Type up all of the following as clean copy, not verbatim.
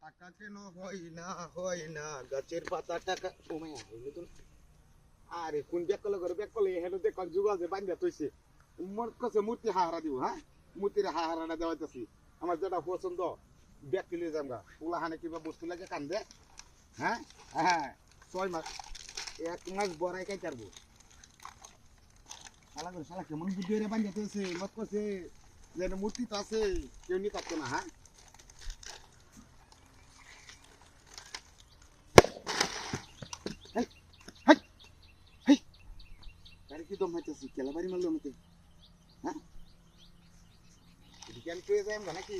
টাকা কেন হয় না গাছের পাতা টাকা কমে হইলে তো আরে কোন ব্যাকলে করে ব্যাকলে হেলো দেখ যুগ আছে বান্ধা তৈছে মোর কাছে মূর্তি হাহারা দিব হ্যাঁ মূর্তির হাহারাটা দেওয়াইতেছি আমার যেটা পছন্দ ব্যাকলে যামগা ওলা হানে কিবা বস্তু লাগে কান্দে হ্যাঁ হ্যাঁ 6 মাস 1 মাস বড়াই খাই পারবো শালা করে শালা কেমন বুদ্ধি রে বান্ধা তৈছে মত করছে যে মূর্তি তো আছে কেউ নি কাটতো না হ্যাঁ কি দম হইতেছি কেলাবাড়ি মারলো আমাকে হ্যাঁ জ্ঞান পেয়ে যায় আমরা নাকি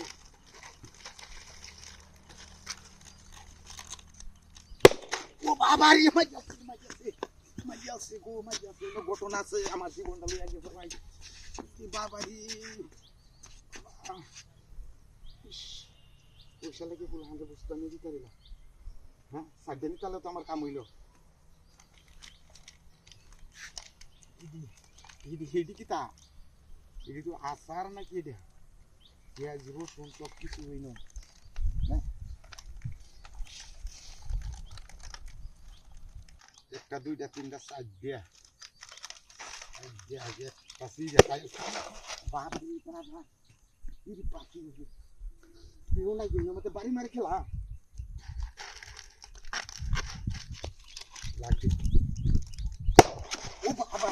ও বাবা রে মাইয়াছে ঘটনা আছে আমার জীবনটা লইয়া গেছে ভাই কি বাবা রে পয়সা লাগে বলে আমাকে বুঝতে আমি দিতে পারিলাম হ্যাঁ সাতদিন কালে তো আমার কাম হইল হেডি কি তা এটি তো আসার নাকি এটা পেঁয়াজ রসুন সব কিছু হইল হ্যাঁ একটা দুইটা তিনটা চার দিয়া পাঁচি দেখাই বাপরি বাবা ইরি পাখি কেউ নাই কেউ আমাদের বাড়ি মারি খেলা লাগছে ও বাবা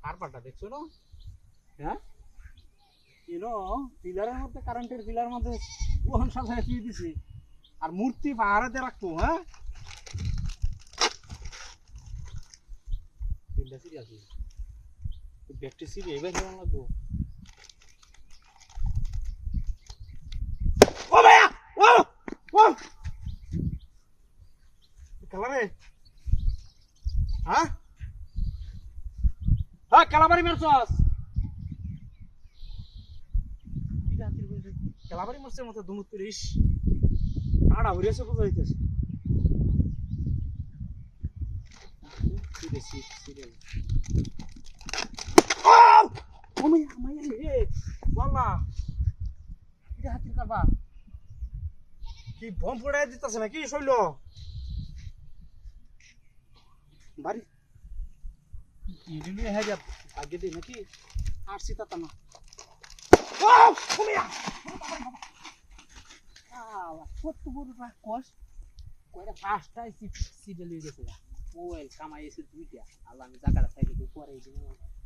কারবারটা দেখছো না হ্যাঁ পিলারের মধ্যে কারেন্টের পিলার মধ্যে ওখান সাথে কি দিছে আর মূর্তি পাহাড়াতে রাখবো হ্যাঁ তিনটা সিরি আছে ব্যাগটি সিরি এবার কেমন লাগবো ও ভাইয়া ও কালারে হ্যাঁ হ্যাঁ কালাবাড়ি মারছস কালাবাড়ি মারছের মতো দুমুত করিস আড়া হইয়াছে বোঝা হইতেছে কি বম পড়াই দিতেছে নাকি শৈল বাড়ি আগে দিই নাকি আসছি তা না কত বড় কষ্ট কয়টা পাঁচটায় সিডে লিয়ে গেছে ওয়েল কামাই এসে দুইটা আল্লাহ আমি জায়গাটা থাকি পরে